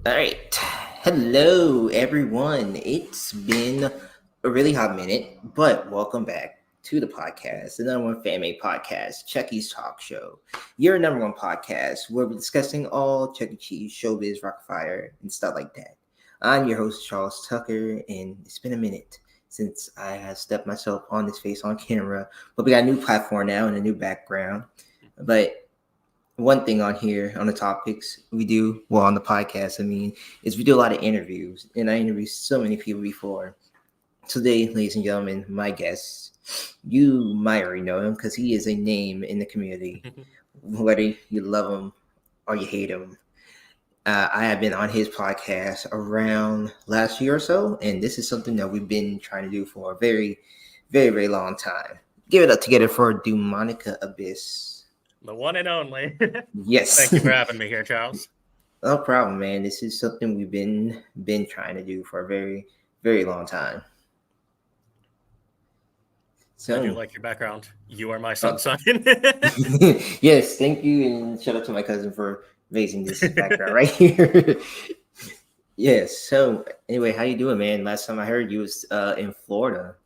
All right. Hello, everyone. It's been a really hot minute, but welcome back to the podcast, the number one fan made podcast, Chucky's Talk Show. Your number one podcast where we're discussing all Chuck E. Cheese, showbiz, rock fire, and stuff like that. I'm your host, Charles Tucker, and it's been a minute since I have stepped myself on this face on camera, but we got a new platform now and a new background. But one thing on here on the topics we do on the podcast, is we do a lot of interviews, and I interviewed so many people before. Today, ladies and gentlemen, my guest, you might already know him because he is a name in the community, whether you love him or you hate him. I have been on his podcast around last year or so, and this is something that we've been trying to do for a very, very, very long time. Give it up together for Dewmonic Abyss. The one and only. Yes. Thank you for having me here, Charles. No problem, man. This is something we've been trying to do for a very, very long time. So, I do like your background. You are my son's son. Yes, thank you, and shout out to my cousin for raising this background right here. Yes. So, anyway, how you doing, man? Last time I heard you was in Florida.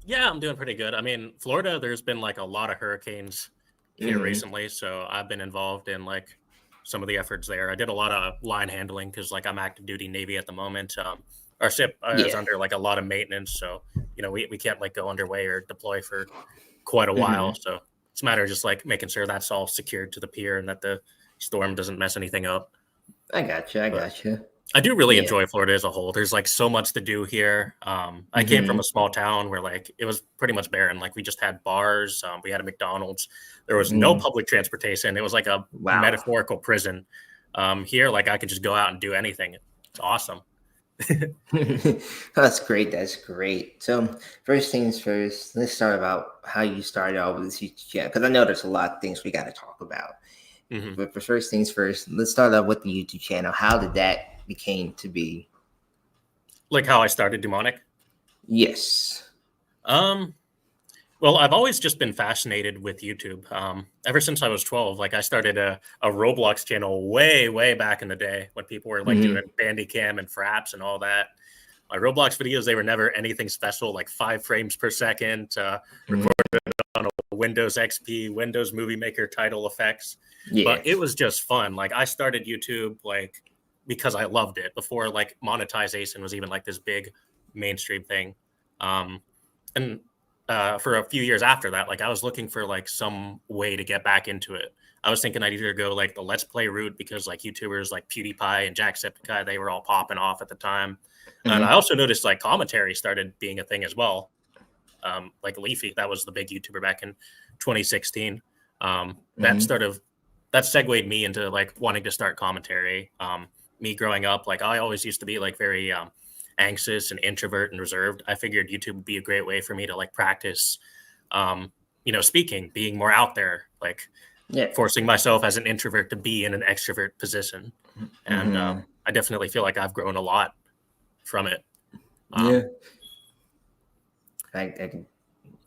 Yeah, I'm doing pretty good. I mean, Florida, there's been like a lot of hurricanes here recently, so I've been involved in like some of the efforts there. I did a lot of line handling because like I'm active duty Navy at the moment. Our ship is under like a lot of maintenance, so we can't like go underway or deploy for quite a while. So it's a matter of just like making sure that's all secured to the pier and that the storm doesn't mess anything up. I gotcha. I do really enjoy Florida as a whole. There's like so much to do here. I came from a small town where like it was pretty much barren. Like we just had bars. We had a McDonald's. There was no public transportation. It was like a metaphorical prison. Here, like I could just go out and do anything. It's awesome. That's great. So first things first, let's start about how you started out with this YouTube channel, because I know there's a lot of things we got to talk about. But for first things first, let's start out with the YouTube channel. How did that became to be? Like how I started Dewmonic? Yes. Well, I've always just been fascinated with YouTube. Ever since I was 12, like I started a Roblox channel way back in the day when people were like doing Bandicam and Fraps and all that. My Roblox videos, they were never anything special, like 5 frames per second, recorded on a Windows XP, Windows Movie Maker title effects. Yeah. But it was just fun. Like I started YouTube like because I loved it before like monetization was even like this big mainstream thing. And for a few years after that, like I was looking for like some way to get back into it. I was thinking I'd either go like the Let's Play route because like YouTubers like PewDiePie and Jacksepticeye, they were all popping off at the time. And I also noticed like commentary started being a thing as well. Like Leafy, that was the big YouTuber back in 2016. That segued me into like wanting to start commentary. Me growing up, like I always used to be like very anxious and introvert and reserved. I figured YouTube would be a great way for me to like practice, speaking, being more out there, like forcing myself as an introvert to be in an extrovert position. And I definitely feel like I've grown a lot from it. I can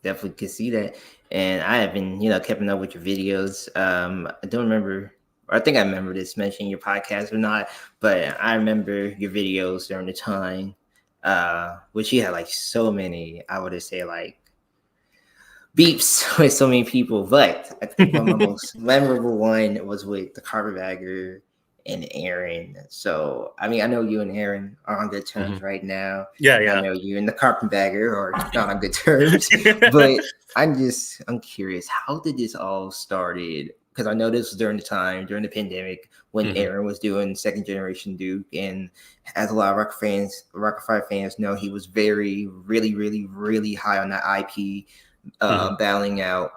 definitely can see that. And I have been, keeping up with your videos. I don't remember, or I think I remember this mentioning your podcast or not, but I remember your videos during the time, which you had like so many, I would say like beeps with so many people. But I think my most memorable one was with the carpetbagger and Aaron. So, I mean, I know you and Aaron are on good terms right now. Yeah. I know you and the carpetbagger are not on good terms, but I'm curious, how did this all started? Because I know this was during the pandemic when Aaron was doing Second Generation Duke, and as a lot of Rock Fire fans know, he was really high on that IP, battling out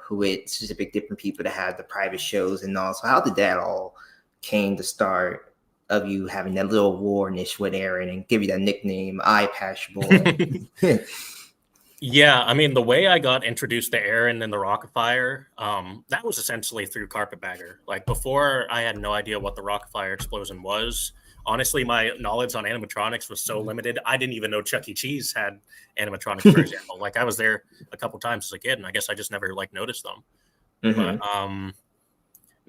with specific different people to have the private shows and all. So how did that all came to start of you having that little war-ish with Aaron and give you that nickname, Eye Patch Boy? Yeah, I mean, the way I got introduced to Aaron and the Rockafire, that was essentially through Carpetbagger. Like before, I had no idea what the Rockafire explosion was. Honestly, my knowledge on animatronics was so limited. I didn't even know Chuck E. Cheese had animatronics, for example. Like I was there a couple times as a kid, and I guess I just never like noticed them. But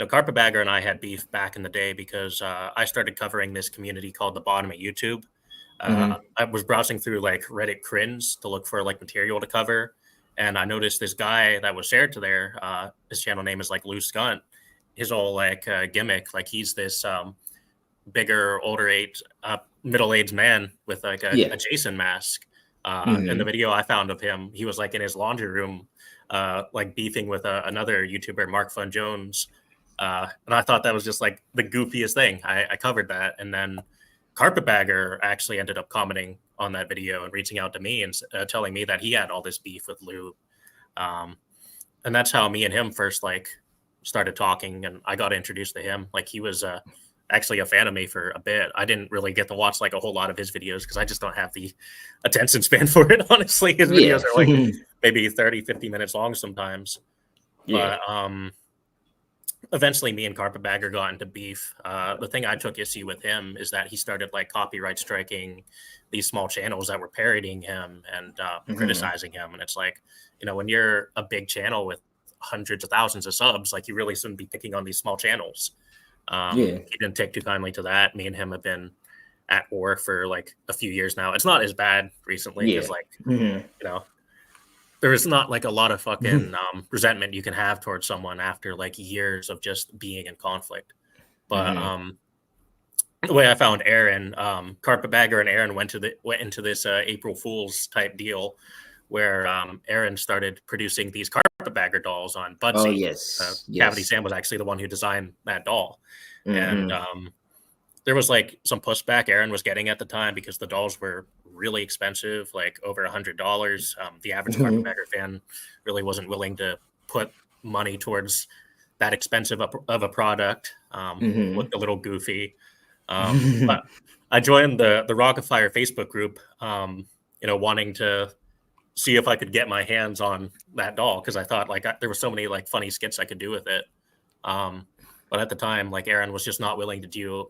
Carpetbagger and I had beef back in the day because I started covering this community called the Bottom of YouTube. I was browsing through like Reddit crins to look for like material to cover, and I noticed this guy that was shared to there. His channel name is like Loose Gun. His whole like gimmick, like he's this bigger, older age, middle-aged man with like a Jason mask. In the video I found of him, he was like in his laundry room, like beefing with another YouTuber, Mark Fun Jones. And I thought that was just like the goofiest thing. I covered that, and then Carpetbagger actually ended up commenting on that video and reaching out to me and telling me that he had all this beef with Lou. And that's how me and him first like started talking, and I got introduced to him. Like he was actually a fan of me for a bit. I didn't really get to watch like a whole lot of his videos because I just don't have the attention span for it. Honestly, his videos are like maybe 30, 50 minutes long sometimes. But eventually me and Carpetbagger got into beef. The thing I took issue with him is that he started like copyright striking these small channels that were parodying him and criticizing him. And it's like, when you're a big channel with hundreds of thousands of subs, like you really shouldn't be picking on these small channels. He didn't take too kindly to that. Me and him have been at war for like a few years now. It's not as bad recently because like, there is not like a lot of fucking resentment you can have towards someone after like years of just being in conflict. But the way I found Aaron, Carpetbagger and Aaron went into this April Fool's type deal where Aaron started producing these Carpetbagger dolls on Budsy. Oh, yes. Cavity Sam was actually the one who designed that doll. And there was like some pushback Aaron was getting at the time because the dolls were really expensive, like over $100. The average Carpetbagger fan really wasn't willing to put money towards that expensive of a product. Looked a little goofy. But I joined the Rockafire Facebook group, wanting to see if I could get my hands on that doll because I thought like there were so many like funny skits I could do with it. But at the time, like Aaron was just not willing to do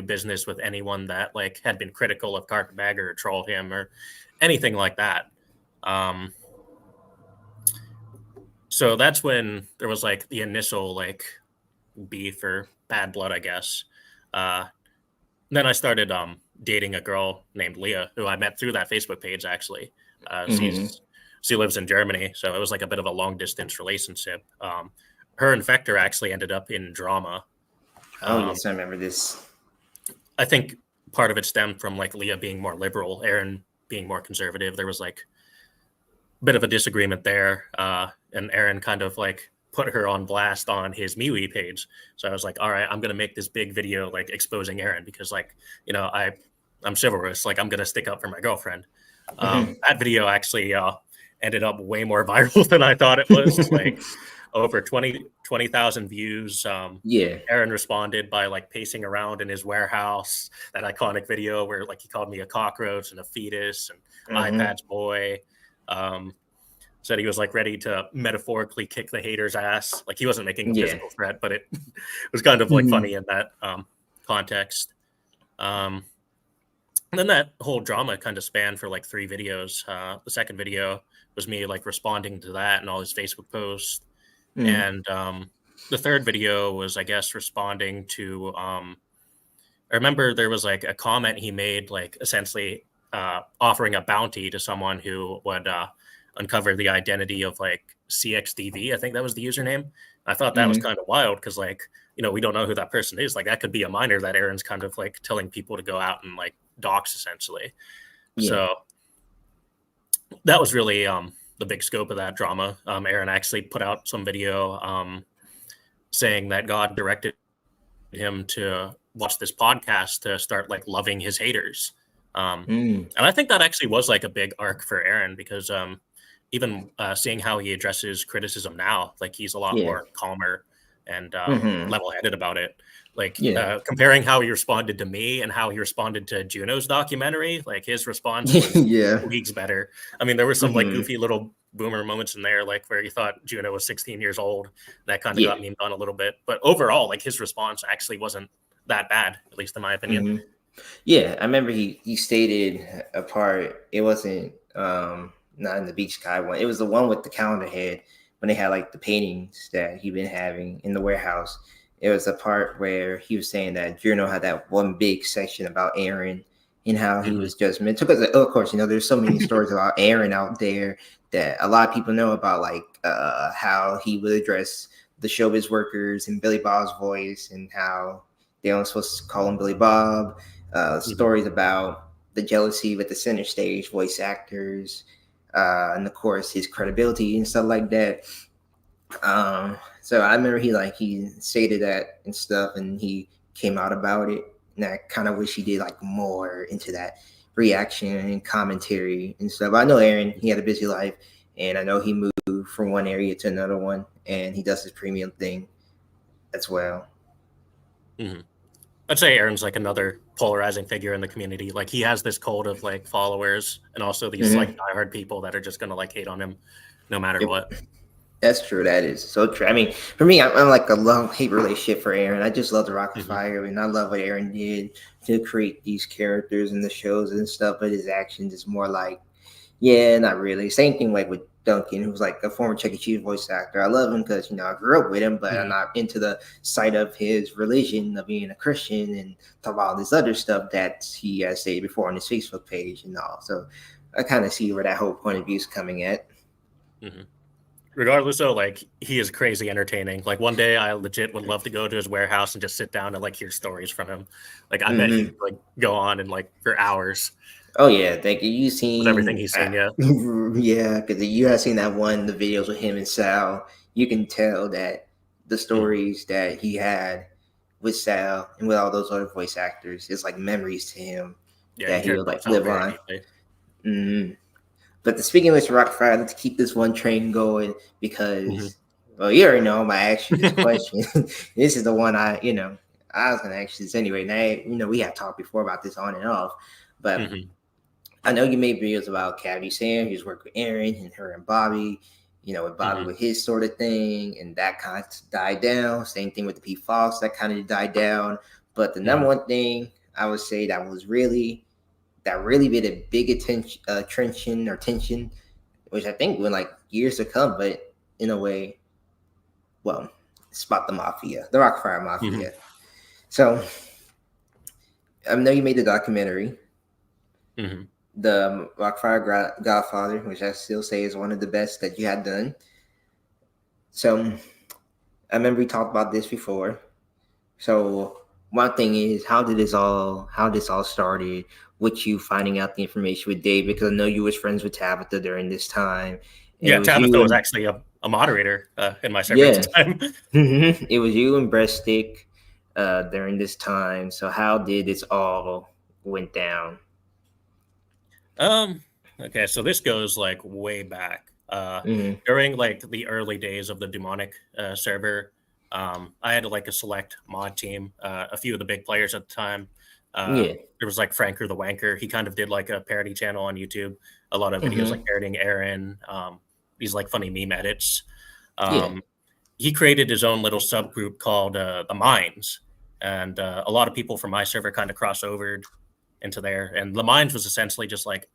business with anyone that like had been critical of Carpetbagger or trolled him or anything like that. So that's when there was like the initial like beef or bad blood, I guess. Then I started dating a girl named Leah, who I met through that Facebook page, actually. She lives in Germany, so it was like a bit of a long-distance relationship. Her and Vector actually ended up in drama. Yes, I remember this. I think part of it stemmed from like Leah being more liberal, Aaron being more conservative. There was like a bit of a disagreement there, and Aaron kind of like put her on blast on his MeWe page. So I was like, all right, I'm going to make this big video like exposing Aaron because like, I'm chivalrous. Like I'm going to stick up for my girlfriend. That video actually ended up way more viral than I thought it was. Like over 20,000 views. Aaron responded by like pacing around in his warehouse, that iconic video where like he called me a cockroach and a fetus and eye patch boy. Said he was like ready to metaphorically kick the hater's ass. Like he wasn't making a physical threat, but it was kind of like funny in that context. And then that whole drama kind of spanned for like 3 videos. The second video was me like responding to that and all his Facebook posts. And the third video was, I guess, responding to, I remember there was like a comment he made, like essentially offering a bounty to someone who would uncover the identity of like CXDV. I think that was the username. I thought that was kind of wild because like, we don't know who that person is. Like that could be a minor that Aaron's kind of like telling people to go out and like dox essentially. So that was really the big scope of that drama. Aaron actually put out some video saying that God directed him to watch this podcast to start like loving his haters. And I think that actually was like a big arc for Aaron because even seeing how he addresses criticism now, like he's a lot more calmer and level-headed about it. Like comparing how he responded to me and how he responded to Juno's documentary, like his response was leagues better. I mean, there were some like goofy little boomer moments in there, like where he thought Juno was 16 years old. That kind of got memed on a little bit. But overall, like his response actually wasn't that bad, at least in my opinion. Yeah, I remember he stated a part. It wasn't not in the Beach Guy one. It was the one with the calendar head when they had like the paintings that he'd been having in the warehouse, it was a part where he was saying that Journal had that one big section about Aaron and how he was judgmental. Because of course, there's so many stories about Aaron out there that a lot of people know about, like how he would address the showbiz workers in Billy Bob's voice and how they aren't supposed to call him Billy Bob. Stories about the jealousy with the center stage voice actors, and of course his credibility and stuff like that. So I remember he stated that and stuff, and he came out about it. And I kind of wish he did like more into that reaction and commentary and stuff. I know Aaron, he had a busy life, and I know he moved from one area to another one, and he does his premium thing as well. I'd say Aaron's like another polarizing figure in the community. Like he has this cult of like followers, and also these like diehard people that are just gonna like hate on him no matter what. That's true. That is so true. I mean, for me, I'm like a love-hate relationship for Aaron. I just love the Rock of Fire, and I love what Aaron did to create these characters in the shows and stuff. But his actions is more like, yeah, not really. Same thing like with Duncan, who's like a former Chuck E. Cheese voice actor. I love him because I grew up with him, but I'm not into the side of his religion of being a Christian and talk about all this other stuff that he has stated before on his Facebook page and all. So I kind of see where that whole point of view is coming at. Regardless, though, like he is crazy entertaining. Like one day, I legit would love to go to his warehouse and just sit down and like hear stories from him. Like I bet he'd like go on and like for hours. Oh yeah, thank you. You seen with everything he's seen, yeah. Yeah, because you have seen that one, the videos with him and Sal. You can tell that the stories that he had with Sal and with all those other voice actors is like memories to him that he would like live on. But speaking of Rock Fire, let's keep this one train going because, well, you already know I'm gonna ask you this question. This is the one I was gonna ask you this anyway. Now, we have talked before about this on and off, but I know you made videos about Cavity Sam. He was working with Aaron and her and Bobby, with Bobby with his sort of thing, and that kind of died down. Same thing with the P. Fox, that kind of died down. But the number one thing I would say that really been a big tension, which I think when like years to come, but in a way, well, spot the Mafia, the Rockfire Mafia. So I know you made the documentary, the Rockfire Godfather, which I still say is one of the best that you had done. So I remember we talked about this before. So one thing is, how this all started with you finding out the information with Dave, because I know you was friends with Tabitha during this time. Yeah, Tabitha was actually a moderator in my server at the time. It was you and Breaststick during this time. So how did this all went down? Okay, so this goes like way back. During like the early days of the Dewmonic server, I had like a select mod team, a few of the big players at the time. There was like Franker the Wanker. He kind of did like a parody channel on YouTube, a lot of videos like parodying Aaron, these like funny meme edits. He created his own little subgroup called the Mines, and a lot of people from my server kind of crossovered into there. And the Mines was essentially just like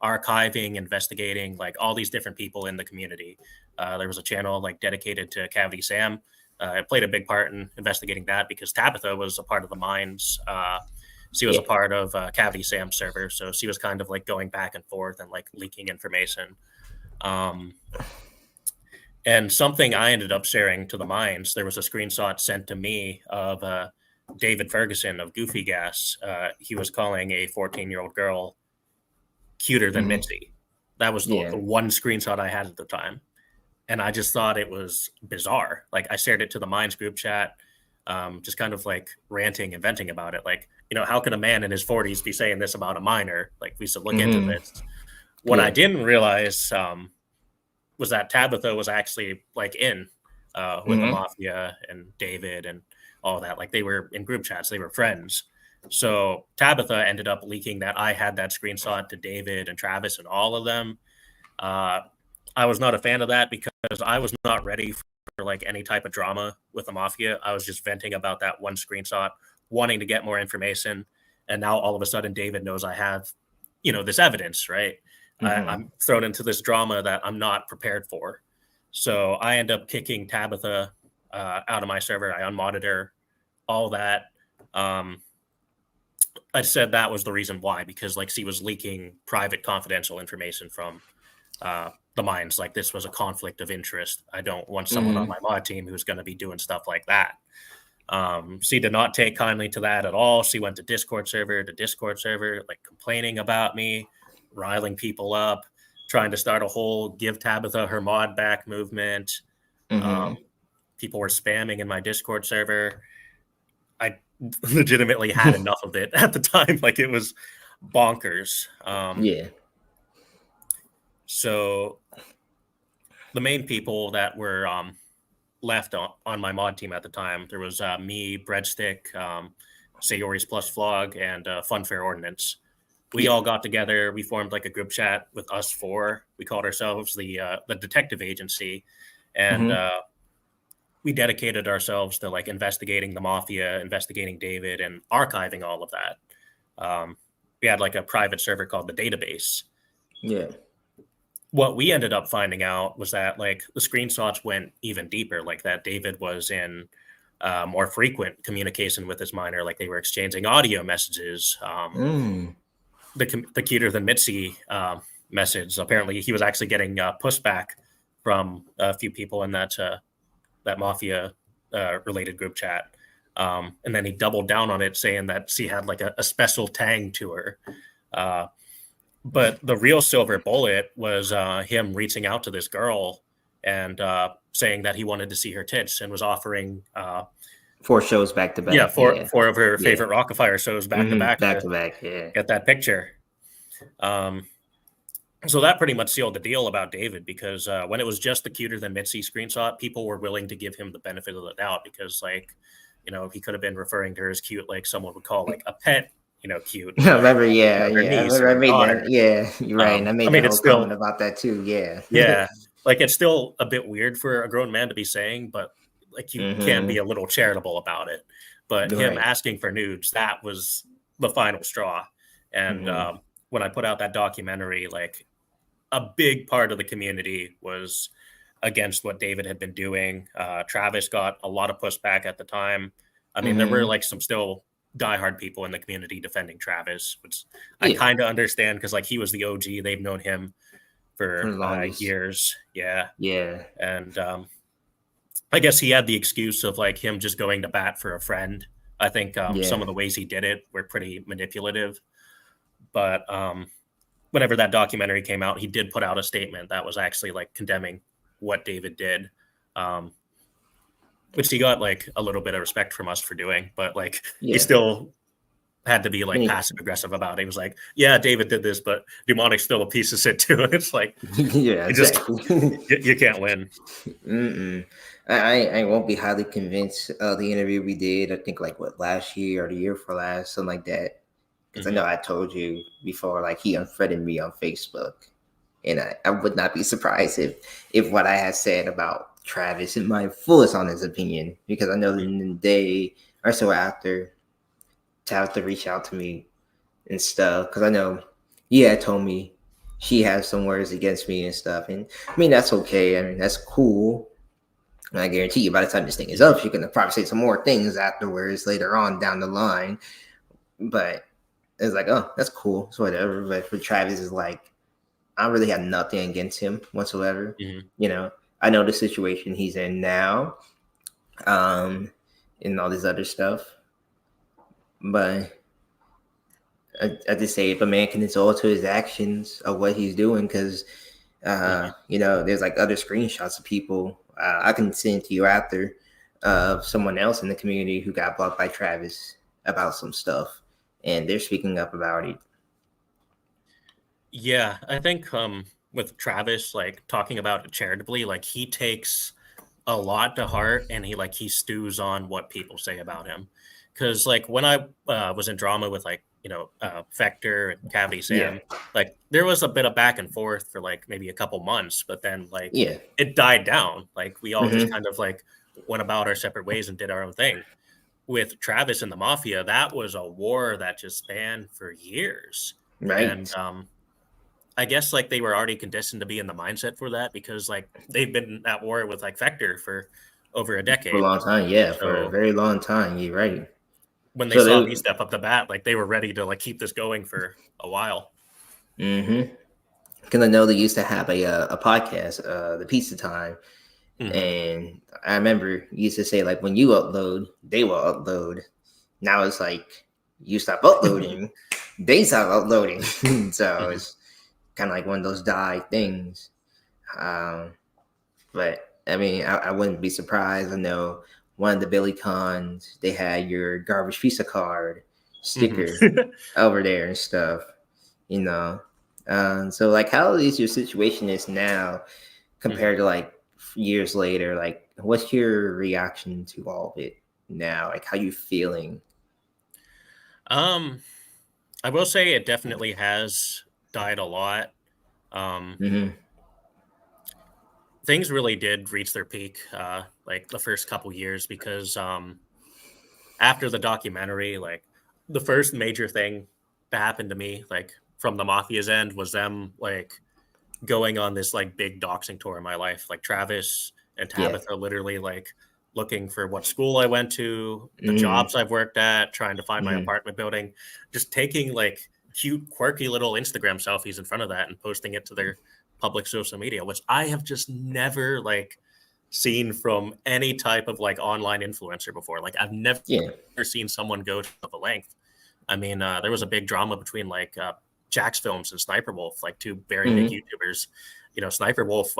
archiving, investigating like all these different people in the community. There was a channel like dedicated to Cavity Sam. It played a big part in investigating that because Tabitha was a part of the Mines. She was a part of Cavity Sam's server, so she was kind of like going back and forth and like leaking information. And something I ended up sharing to the Mines, there was a screenshot sent to me of David Ferguson of Goofy Gas. He was calling a 14-year-old girl cuter than Mitzi. That was the one screenshot I had at the time. And I just thought it was bizarre. Like I shared it to the Minds group chat, just kind of like ranting and venting about it. Like, how could a man in his 40s be saying this about a minor? Like we should look into this. What I didn't realize was that Tabitha was actually like in with the Mafia and David and all that. Like they were in group chats, they were friends. So Tabitha ended up leaking that I had that screenshot to David and Travis and all of them. I was not a fan of that because I was not ready for like any type of drama with the Mafia. I was just venting about that one screenshot, wanting to get more information. And now all of a sudden David knows I have, this evidence, right? I'm thrown into this drama that I'm not prepared for. So I end up kicking Tabitha out of my server. I unmodded her, all that. I said that was the reason why, because like she was leaking private confidential information from the mines. Like this was a conflict of interest. I don't want someone on my mod team who's going to be doing stuff like that. She did not take kindly to that at all. She went to Discord server, like complaining about me, riling people up, trying to start a whole give Tabitha her mod back movement. People were spamming in my Discord server. I legitimately had enough of it at the time. Like it was bonkers. So the main people that were left on my mod team at the time, there was me, Breadstick, Sayori's Plus Vlog, and Funfair Ordnance. We all got together. We formed like a group chat with us four. We called ourselves the detective agency, and we dedicated ourselves to like investigating the mafia, investigating David, and archiving all of that. We had like a private server called the Database. What we ended up finding out was that like the screenshots went even deeper, like that David was in more frequent communication with his miner, like they were exchanging audio messages. The cuter than Mitzi message, apparently he was actually getting pushback from a few people in that mafia related group chat. And then he doubled down on it, saying that she had like a special tang to her. But the real silver bullet was him reaching out to this girl and saying that he wanted to see her tits and was offering 4 shows back to back. Yeah, four of her favorite Rockefeller shows back to back. Yeah. Get that picture. So that pretty much sealed the deal about David, because when it was just the cuter than Mitzi screenshot, people were willing to give him the benefit of the doubt, because like, you know, he could have been referring to her as cute, like someone would call like a pet, you know, cute. I remember, I made that. Yeah, you're right. And I made a whole comment about that too. Yeah. Like it's still a bit weird for a grown man to be saying, but like you can be a little charitable about it. But him asking for nudes, that was the final straw. And when I put out that documentary, like a big part of the community was against what David had been doing. Travis got a lot of pushback at the time. I mean, there were like some still diehard people in the community defending Travis, which I kind of understand, because like he was the OG. They've known him for years. Yeah. And I guess he had the excuse of like him just going to bat for a friend. I think some of the ways he did it were pretty manipulative. But whenever that documentary came out, he did put out a statement that was actually like condemning what David did, which he got like a little bit of respect from us for doing. But like he still had to be like passive aggressive about it. He was like, yeah, David did this, but Dewmonic's still a piece of shit too. And it's like, you can't win. I won't be highly convinced of the interview we did. I think like last year or the year before last, something like that. Because I know I told you before, like he unfriended me on Facebook, and I would not be surprised if what I had said about Travis in my fullest honest opinion, because I know that in the day or so after, Tabitha reached out to me and stuff, because I know told me she has some words against me and stuff, and I mean that's okay. I mean that's cool. And I guarantee you, by the time this thing is up, she's gonna probably say some more things afterwards later on down the line, but. It's like, oh, that's cool. So whatever. But for Travis, is like, I really have nothing against him whatsoever. You know, I know the situation he's in now, and all this other stuff. But I just say if a man can alter his actions of what he's doing, because you know, there's like other screenshots of people. I can send to you after of someone else in the community who got blocked by Travis about some stuff. And they're speaking up about it. Yeah, I think with Travis, like talking about it charitably, like he takes a lot to heart, and he stews on what people say about him. Because like when I was in drama with like, you know, Fector and Cavity Sam, like there was a bit of back and forth for like maybe a couple months, but then like it died down. Like we all just kind of like went about our separate ways and did our own thing. With Travis and the Mafia, that was a war that just spanned for years. Right. And I guess like they were already conditioned to be in the mindset for that because like they've been at war with like Vector for over a For a decade. long time, yeah, for a So very long time. You're right. when they So saw they, me step up the bat, like they were ready to like keep this going for a while. mm-hmm. Because I know they used to have a podcast, the Pizza Time, Mm-hmm. and I remember you used to say like when you upload, they will upload. Now it's like you stop uploading, they stop uploading. So Mm-hmm. it's kind of like one of those die things. But I mean, I wouldn't be surprised. I know one of the Billy Cons, they had your garbage pizza card sticker Mm-hmm. over there and stuff, you know. So like, how is your situation is now Mm-hmm. compared to like years later? Like, what's your reaction to all of it now? Like, how you feeling? Um, I will say it definitely has died a lot. Um, Mm-hmm. Things really did reach their peak, like the first couple years because after the documentary, like the first major thing that happened to me, like from the mafia's end, was them like going on this like big doxing tour in my life. Like Travis and Yeah. Tabitha literally like looking for what school I went to, the Mm-hmm. jobs I've worked at, trying to find my Mm-hmm. apartment building, just taking like cute, quirky little Instagram selfies in front of that and posting it to their public social media, which I have just never like seen from any type of like online influencer before. Like I've never Yeah. seen someone go to the length. I mean, there was a big drama between like Jax Films and Sniper Wolf, like two very big Mm-hmm. YouTubers. You know, Sniper Wolf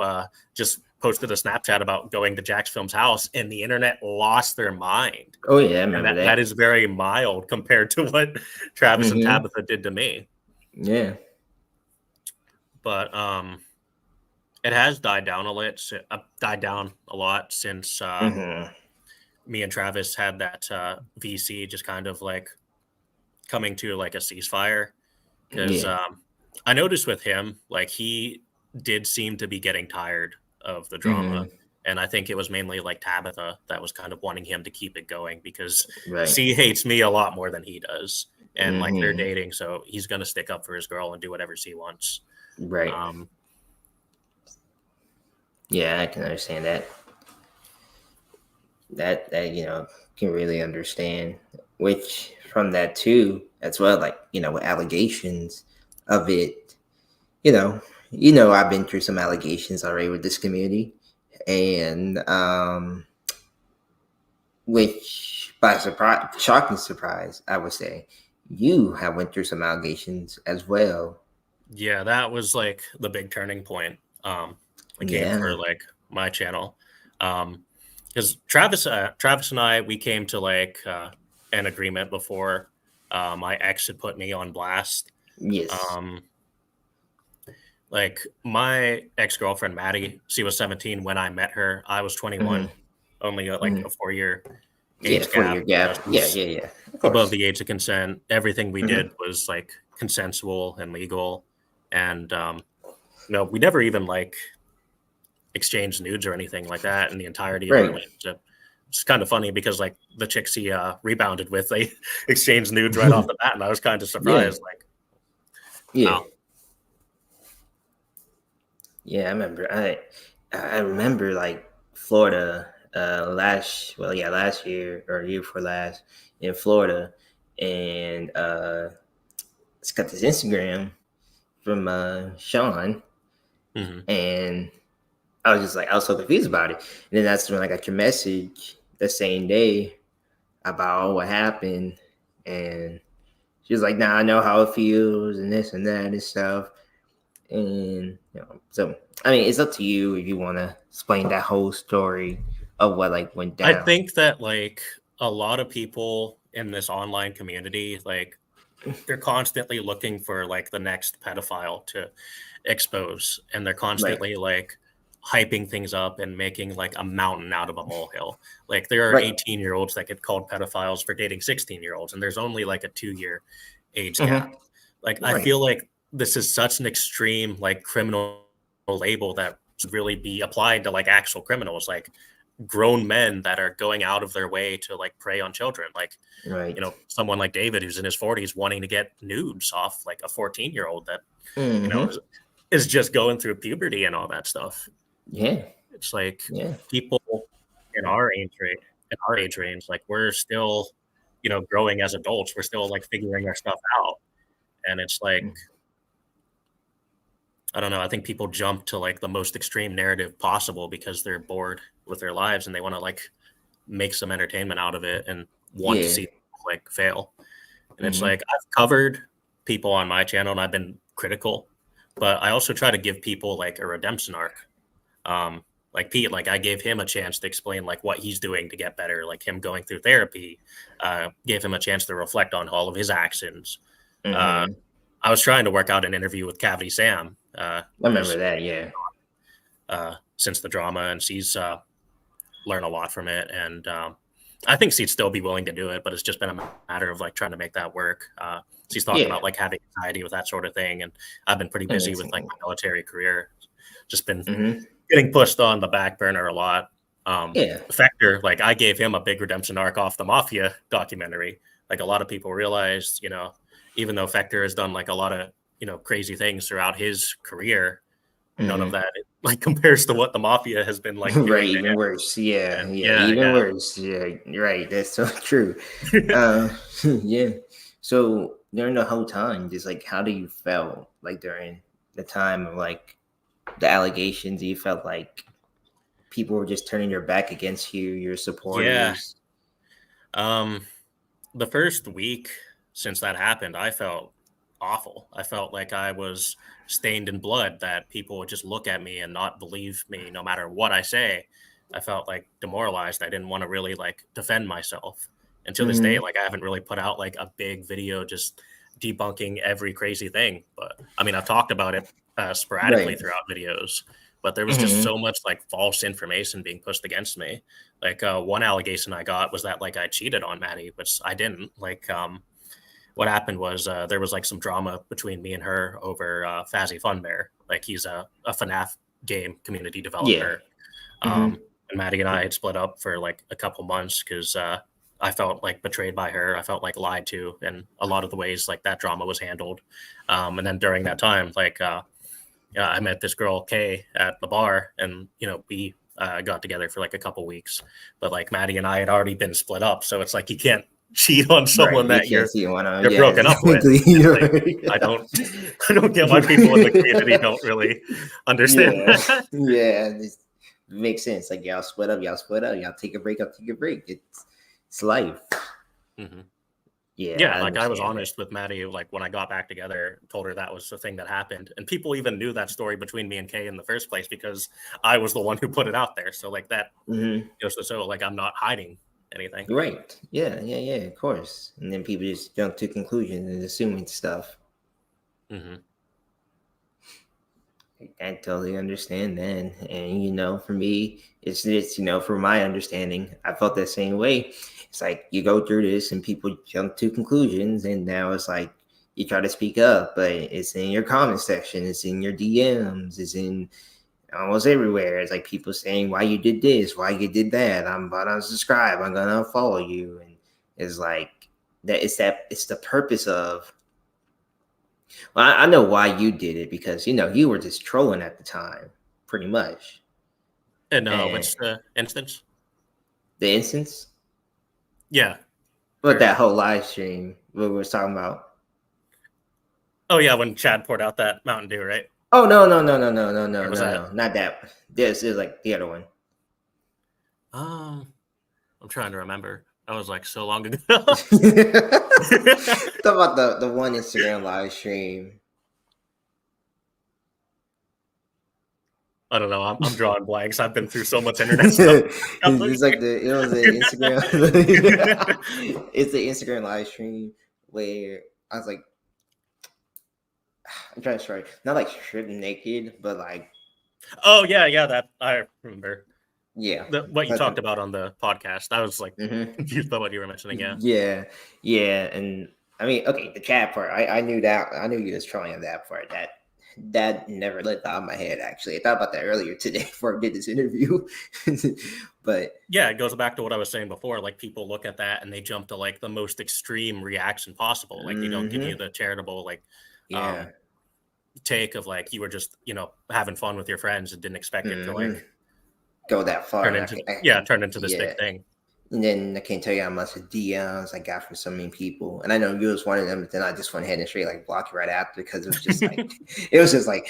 just posted a Snapchat about going to Jax Films' house, and the internet lost their mind. Oh yeah, I And remember that that. is very mild compared to what Travis and Mm-hmm. Tabitha did to me. Yeah. But it has died down died down a lot since Mm-hmm. me and Travis had that VC just kind of like coming to like a ceasefire because Yeah. I noticed with him, like he did seem to be getting tired of the drama. Mm-hmm. And I think it was mainly like Tabitha that was kind of wanting him to keep it going because Right. C hates me a lot more than he does. And like they're Mm-hmm. dating, so he's going to stick up for his girl and do whatever she wants. Right. Um, Yeah, I can understand that. That can really understand. Which from that too, as well, like with allegations of it, I've been through some allegations already with this community, and which by surprise, shocking surprise, I would say, you have went through some allegations as well. yeah, that was like the big turning point. Again, for Yeah. like my channel. Because Travis and I, we came to like an agreement before my ex had put me on blast. Yes. Um, like my ex girlfriend Maddie, she was 17 when I met her. I was 21, Mm-hmm. only like Mm-hmm. a 4 year Yeah. age For gap. your You know, gap. she Yeah. was Yeah. Yeah. Of above course. the age of consent. Everything we did Mm-hmm. was like consensual and legal, and we never even like exchanged nudes or anything like that in the entirety of our Right. relationship. It's kind of funny because like the chicks he rebounded with, they exchanged nudes right off the bat, and I was kind of Yeah. surprised. Like, Yeah. wow, Yeah, I remember. I remember like Florida last year or year before last in Florida, and it's got this Instagram from Sean, hmm and I was so confused about it. And then that's when I got your message the same day about what happened, and she was like, "Nah, I know how it feels, and this and that and stuff." And so I mean, it's up to you if you want to explain that whole story of what like went I down. think that like a lot of people in this online community, like they're constantly looking for like the next pedophile to expose, and they're Right, constantly like hyping things up and making like a mountain out of a molehill. Like there are right, 18-year-olds that get called pedophiles for dating 16-year-olds, and there's only like a 2 year age gap. hmm Like I right, feel like this is such an extreme like criminal label that should really be applied to like actual criminals, like grown men that are going out of their way to like prey on children. Like, right. someone like David who's in his 40s wanting to get nudes off like a 14-year-old that, you know, Hmm. is is just going through puberty and all that stuff. Yeah. It's like Yeah. people in our age range, like we're still, growing as adults. We're still like figuring our stuff out. And it's like, I don't know. I think people jump to like the most extreme narrative possible because they're bored with their lives and they want to like make some entertainment out of it and want to Yeah. see like fail. And it's Mm-hmm. like I've covered people on my channel and I've been critical, but I also try to give people like a redemption arc. Like Pete, like I gave him a chance to explain like what he's doing to get better, like him going through therapy, gave him a chance to reflect on all of his actions. Mm-hmm. I was trying to work out an interview with Cavity Sam. I remember that. Yeah. Since the drama, and she's learned a lot from it. And I think she'd still be willing to do it, but it's just been a matter of like trying to make that work. She's talking about like having anxiety with that sort of thing. And I've been pretty busy with like my military career, just been getting pushed on the back burner a lot. Fector, like I gave him a big redemption arc off the Mafia documentary. Like a lot of people realized, even though Fector has done like a lot of, crazy things throughout his career, none of that like compares to what the Mafia has been like doing. Right, even worse. Yeah, even worse. Yeah, right. That's so true. Yeah. So during the whole time, just like how do you felt like during the time of like the allegations? You felt like people were just turning their back against you, your supporters? The first week since that happened, I felt awful. I felt like I was stained in blood, that people would just look at me and not believe me no matter what I say. I felt like demoralized. I didn't want to really like defend myself. And to this day, like I haven't really put out like a big video just debunking every crazy thing. But I mean, I've talked about it sporadically throughout videos, but there was just so much like false information being pushed against me. Like one allegation I got was that like I cheated on Maddie, which I didn't. Like what happened was there was like some drama between me and her over Fazzy Funbear. Like he's a FNAF game community developer. And Maddie and I had split up for like a couple months because I felt like betrayed by her. I felt like lied to, and a lot of the ways like that drama was handled. And then during that time, like I met this girl Kay at the bar, and we got together for like a couple weeks. But like Maddie and I had already been split up, so it's like you can't cheat on someone that you're broken up with. Like, I don't get why people in the community don't really understand that. It makes sense. Like y'all split up, y'all take a break, it's life. Yeah, like I was honest with Maddie, like when I got back together, told her that was the thing that happened. And people even knew that story between me and Kay in the first place because I was the one who put it out there. So like that goes to show like I'm not hiding anything. Right. Yeah, of course. And then people just jump to conclusions and assuming stuff. I totally understand that. And for me, it's from my understanding, I felt that same way. It's like you go through this and people jump to conclusions, and now it's like you try to speak up, but it's in your comment section, it's in your DMs, it's in almost everywhere. It's like people saying why you did this, why you did that. I'm about to unsubscribe, I'm gonna unfollow you. And it's like it's the purpose of, well, I know why you did it, because you were just trolling at the time, pretty much. And which instance? The instance? Yeah. But that whole live stream what we were talking about. Oh yeah, when Chad poured out that Mountain Dew, right? Oh no, not that. This is like the other one. I'm trying to remember. That was like so long ago. Talk about the one Instagram live stream. I don't know. I'm drawing blanks. I've been through so much internet stuff. It's like the Instagram. It's the Instagram live stream where I was like, I'm trying to strike, not like stripped naked, but like. Oh yeah, that I remember. Yeah, what you talked about on the podcast. I was like confused by what you were mentioning. Yeah, and I mean, okay, the chat part. I knew that. I knew you was trolling on that part. That never left out of my head. Actually, I thought about that earlier today before I did this interview. But yeah, it goes back to what I was saying before. Like people look at that and they jump to like the most extreme reaction possible. Like they don't give you the charitable like take of like you were just having fun with your friends and didn't expect it to like go that far. turn into this big Yeah. thing. And then I can't tell you how much of DMs I got from so many people. And I know you was one of them, but then I just went ahead and straight like blocked you right after because it was just like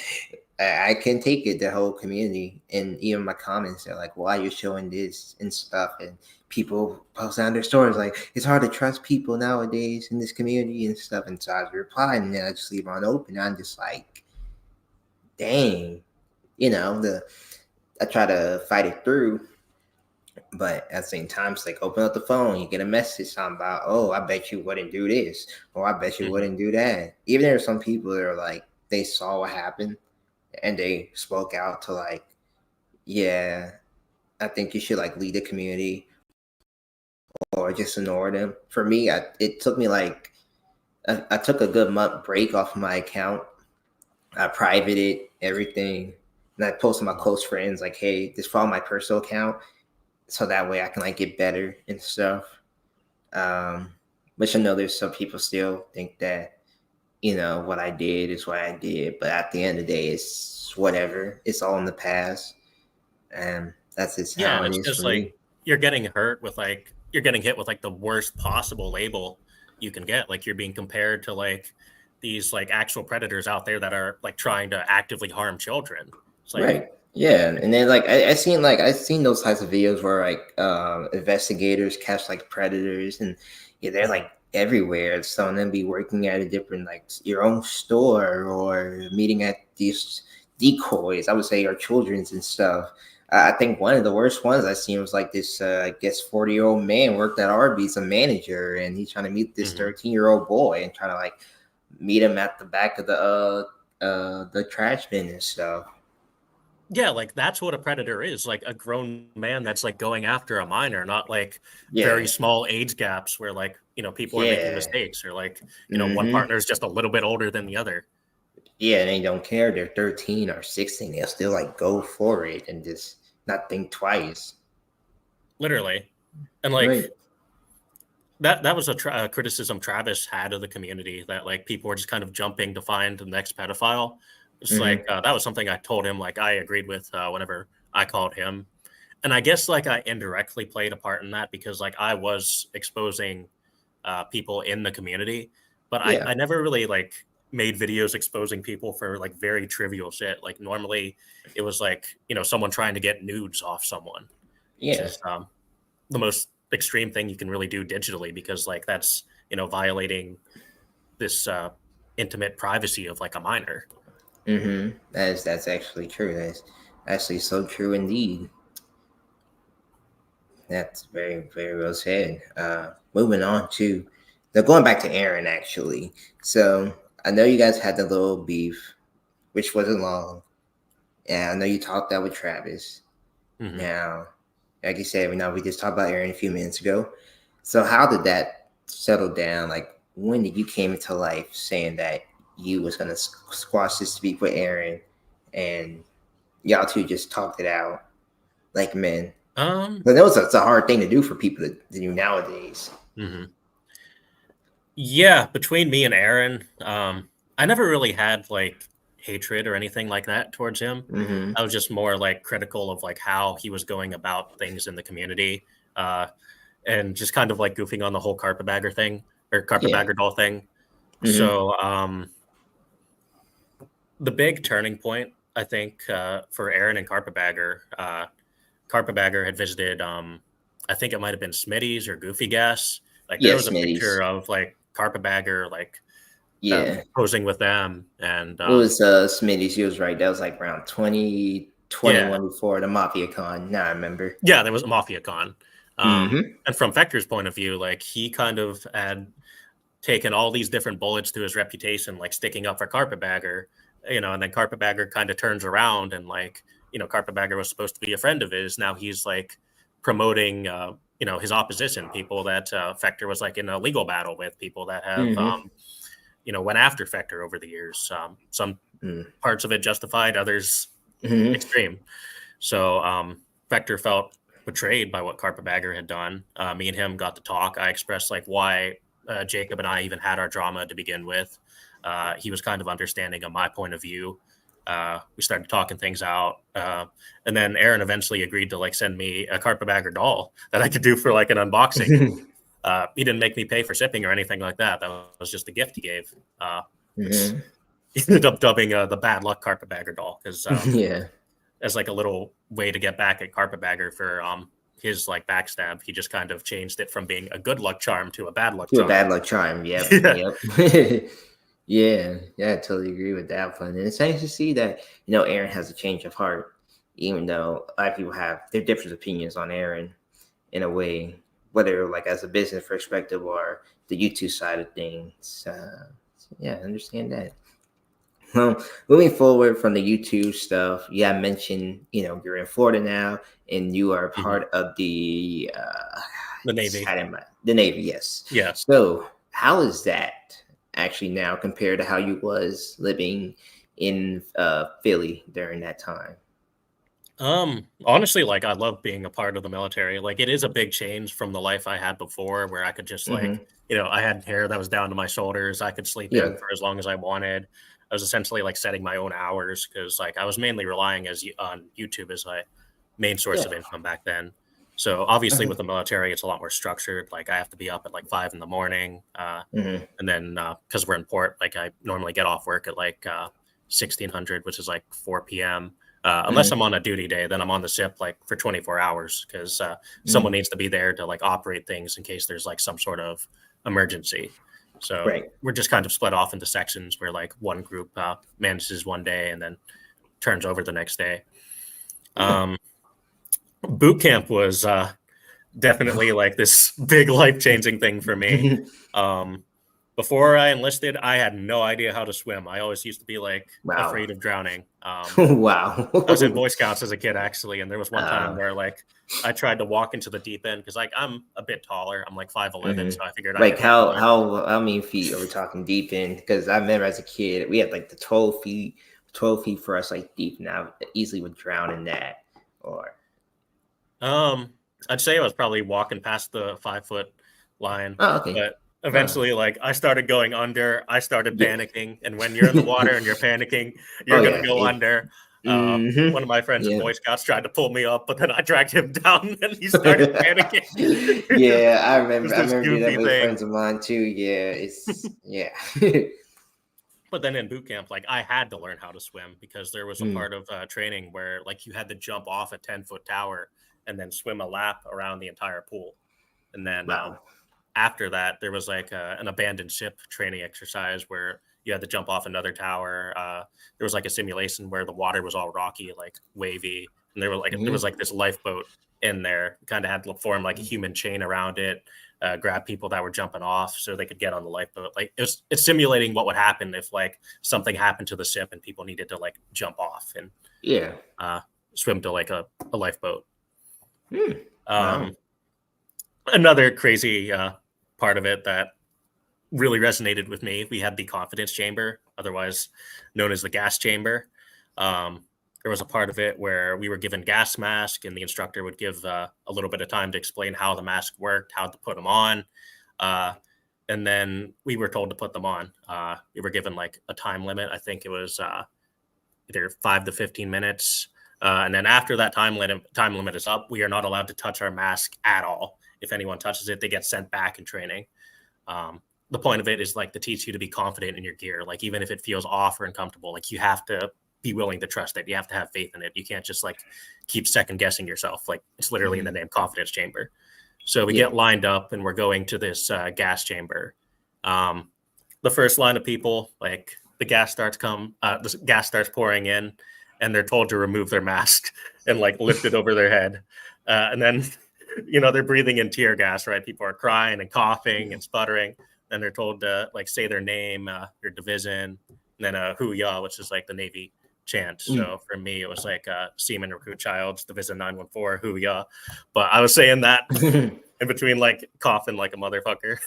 I can't take it, the whole community. And even my comments are like, why you're showing this and stuff. And people post on their stories like it's hard to trust people nowadays in this community and stuff. And so I was replying and then I just leave it on open. I'm just like, dang, I try to fight it through. But at the same time, it's like open up the phone, you get a message talking about, oh, I bet you wouldn't do this, or I bet you wouldn't do that. Even there are some people that are like, they saw what happened and they spoke out to like, yeah, I think you should like lead the community or just ignore them. For me, it took me like, I took a good month break off my account. I privated everything and I posted my close friends like, hey, just follow my personal account. So that way I can like get better and stuff. Which I know there's some people still think that, what I did is what I did. But at the end of the day, it's whatever. It's all in the past. And that's just how And it it's is for just me. like you're getting hit with like the worst possible label you can get. Like you're being compared to like these like actual predators out there that are like trying to actively harm children. It's like, Right. Yeah. And then like I seen those types of videos where like investigators catch like predators and yeah, they're like everywhere. Some of them be working at a different like your own store or meeting at these decoys, I would say, or children's and stuff. I think one of the worst ones I seen was like this I guess 40-year-old man worked at Arby's, a manager, and he's trying to meet this 13-year-old boy and trying to like meet him at the back of the trash bin and stuff. yeah, like that's what a predator is, like a grown man that's like going after a minor, not like very Yeah. small age gaps where like, people are making Yeah. mistakes or like, one Mm-hmm. partner is just a little bit older than the other. Yeah, they don't care. They're 13 or 16. They'll still like go for it and just not think twice. Literally. And like Right. that was a criticism Travis had of the community, that like people were just kind of jumping to find the next pedophile. It's like Mm-hmm. that was something I told him, like I agreed with whenever I called him. And I guess like I indirectly played a part in that because like I was exposing people in the community, but Yeah. I never really like made videos exposing people for like very trivial shit. Like normally it was like, someone trying to get nudes off someone, which Yeah. is the most extreme thing you can really do digitally, because like that's, violating this intimate privacy of like a minor. Mm-hmm. That's actually true. That's actually so true indeed. That's very, very well said. Moving on to going back to Aaron actually. So I know you guys had the little beef, which wasn't long. And I know you talked that with Travis. Mm-hmm. Now, like you said, we just talked about Aaron a few minutes ago. So how did that settle down? Like, when did you came into life saying that you was gonna squash this beef with Aaron, and y'all two just talked it out like men? But it's a hard thing to do for people to do nowadays. Mm-hmm. Yeah, between me and Aaron, I never really had like hatred or anything like that towards him. Mm-hmm. I was just more like critical of like how he was going about things in the community, uh, and just kind of like goofing on the whole carpetbagger thing or Yeah. carpetbagger doll thing. Mm-hmm. So the big turning point, I think, for Aaron and Carpetbagger, Carpetbagger had visited, I think it might have been Smitty's or Goofy Gas. Like there Yeah, was a picture Smitty's. of like Carpetbagger like Yeah. posing with them, and It was Smitty's. He was right. That was like around 2021 yeah, before the Mafia Con. Now I remember. yeah, there was a Mafia Con. Mm-hmm. And from Vector's point of view, like he kind of had taken all these different bullets to his reputation, like sticking up for Carpetbagger, and then Carpetbagger kind of turns around and like, Carpetbagger was supposed to be a friend of his. Now he's like promoting, his opposition, people that Fector was like in a legal battle with, people that have, Mm-hmm. went after Fector over the years. Some parts of it justified, others Mm-hmm. extreme. So Vector felt betrayed by what Carpetbagger had done. Me and him got to talk. I expressed like why Jacob and I even had our drama to begin with. he was kind of understanding of my point of view. We started talking things out, and then Aaron eventually agreed to like send me a carpetbagger doll that I could do for like an unboxing. He didn't make me pay for shipping or anything like that. That was just a gift he gave. Which he ended up dubbing the bad luck carpetbagger doll because Yeah. as like a little way to get back at carpetbagger for his like backstab. He just kind of changed it from being a good luck charm to a bad luck To a charm. bad luck charm. Yep. Yeah. Yep. Yeah. I totally agree with that one. And it's nice to see that, Aaron has a change of heart, even though a lot of people have their different opinions on Aaron in a way, whether like as a business perspective or the YouTube side of things. Yeah, I understand that. Well, moving forward from the YouTube stuff, I mentioned, you're in Florida now and you are part of the Navy. The Navy, yes. Yeah. So how is that actually now compared to how you was living in Philly during that time? Honestly, like I love being a part of the military. Like it is a big change from the life I had before where I could just like, I had hair that was down to my shoulders. I could sleep in for as long as I wanted. I was essentially like setting my own hours because like I was mainly relying on YouTube as my main source of income back then. So obviously with the military, it's a lot more structured. Like I have to be up at like 5 a.m. And then because we're in port, like I normally get off work at like 1600, which is like 4 p.m. Unless I'm on a duty day, then I'm on the ship like for 24 hours because someone needs to be there to like operate things in case there's like some sort of emergency. So we're just kind of split off into sections where like one group manages one day and then turns over the next day. Boot camp was definitely like this big life-changing thing for me. Before I enlisted, I had no idea how to swim. I always used to be like afraid of drowning. Wow. I was in Boy Scouts as a kid, actually, and there was one time where like I tried to walk into the deep end because like I'm a bit taller. I'm like 5'11", so I figured like how many feet are we talking deep in? Because I remember as a kid, we had like the 12 feet for us like deep. Now easily would drown in that. Or I'd say I was probably walking past the 5-foot line. Oh, okay. But eventually, like I started going under. I started panicking, and when you're in the water and you're panicking, you're gonna go under. One of my friends in Boy Scouts tried to pull me up, but then I dragged him down, and he started panicking. Yeah, I remember. I remember goofy that with thing. friends of mine too. Yeah, it's But then in boot camp, like I had to learn how to swim because there was a part of training where like you had to jump off a 10-foot tower and then swim a lap around the entire pool. And then after that, there was like an abandoned ship training exercise where you had to jump off another tower. There was like a simulation where the water was all rocky, like wavy. And there was like this lifeboat in there. Kind of had to form like a human chain around it, grab people that were jumping off so they could get on the lifeboat. Like it's simulating what would happen if like something happened to the ship and people needed to like jump off and swim to like a lifeboat. Another crazy part of it that really resonated with me, we had the confidence chamber, otherwise known as the gas chamber. There was a part of it where we were given gas mask and the instructor would give a little bit of time to explain how the mask worked, how to put them on. And then we were told to put them on. We were given like a time limit. I think it was either 5 to 15 minutes. And then after that time limit is up, we are not allowed to touch our mask at all. If anyone touches it, they get sent back in training. The point of it is like to teach you to be confident in your gear. Like even if it feels off or uncomfortable, like you have to be willing to trust it. You have to have faith in it. You can't just like keep second guessing yourself. Like it's literally in the name confidence chamber. So we get lined up and we're going to this gas chamber. The first line of people, like the gas starts pouring in and they're told to remove their mask and like lift it over their head. And then, they're breathing in tear gas, right? People are crying and coughing and sputtering. Then they're told to like say their name, their division, and then who ya, which is like the Navy chant. So for me, it was like Seaman Recruit Childs, Division 914, who ya. But I was saying that in between like coughing like a motherfucker.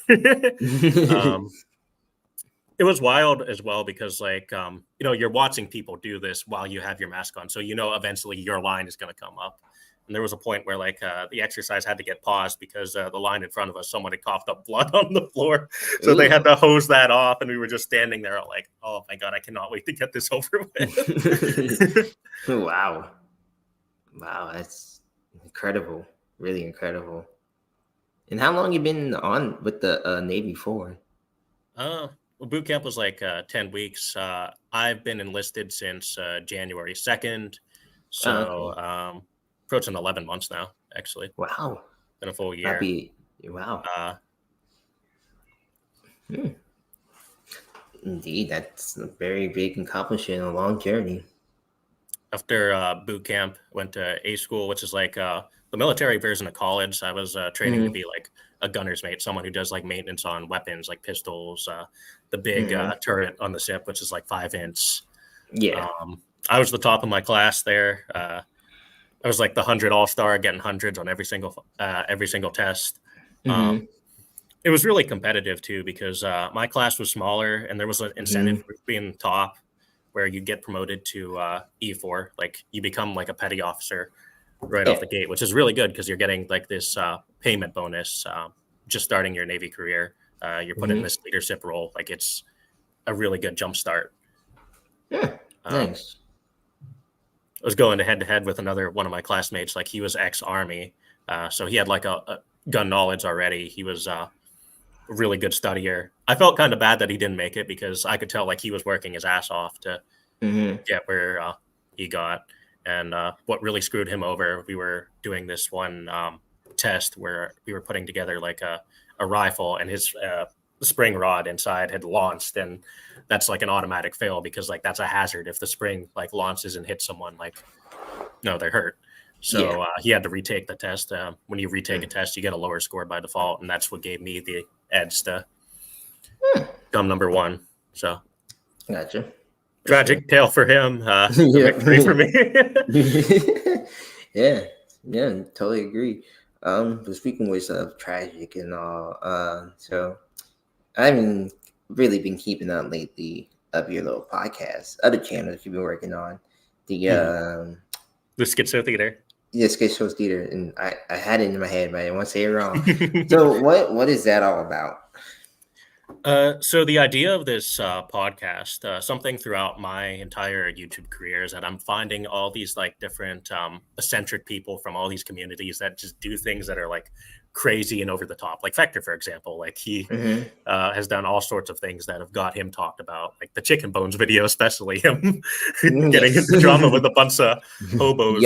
It was wild as well because like, you're watching people do this while you have your mask on. So, eventually your line is going to come up. And there was a point where like the exercise had to get paused because the line in front of us, someone had coughed up blood on the floor. So they Ooh. had to hose that off. And we were just standing there like, oh my God, I cannot wait to get this over with. Wow. Wow, that's incredible. Really incredible. And how long you been on with the Navy for? Well, boot camp was like 10 weeks. I've been enlisted since January 2nd. So Okay. approaching 11 months now, actually. Wow. Been a full year. Wow. Indeed, that's a very big accomplishment, a long journey. After boot camp, went to A school, which is like the military version of college. I was training to be like a gunner's mate, someone who does like maintenance on weapons, like pistols, the big turret on the ship, which is like 5-inch. Yeah. I was the top of my class there. I was like the 100 all-star, getting hundreds on every single test. It was really competitive too because my class was smaller and there was an incentive for being top where you get promoted to E4. Like you become like a petty officer right off the gate, which is really good because you're getting like this payment bonus just starting your Navy career. You're put in this leadership role. Like it's a really good jump start. Yeah, nice. I was going head to head with another one of my classmates. Like he was ex-Army, so he had like a gun knowledge already. He was a really good studier. I felt kind of bad that he didn't make it because I could tell like he was working his ass off to get where he got. And what really screwed him over, we were doing this one test where we were putting together like a rifle, and his spring rod inside had launched, and that's like an automatic fail because like that's a hazard. If the spring like launches and hits someone, like no, they're hurt. So he had to retake the test. When you retake a test, you get a lower score by default, and that's what gave me the edge to come number one. So gotcha. Tragic tale for him. Victory for me. yeah, totally agree. But speaking with tragic and all, so I haven't really been keeping up lately of your little podcast, other channels you've been working on. The Schizo Theater. Yeah, Schizo Theater, and I had it in my head, but I didn't want to say it wrong. So what is that all about? So the idea of this podcast, something throughout my entire YouTube career, is that I'm finding all these like different eccentric people from all these communities that just do things that are like crazy and over the top. Like Vector, for example, like he has done all sorts of things that have got him talked about, like the chicken bones video, especially him getting into drama with a bunch of hobos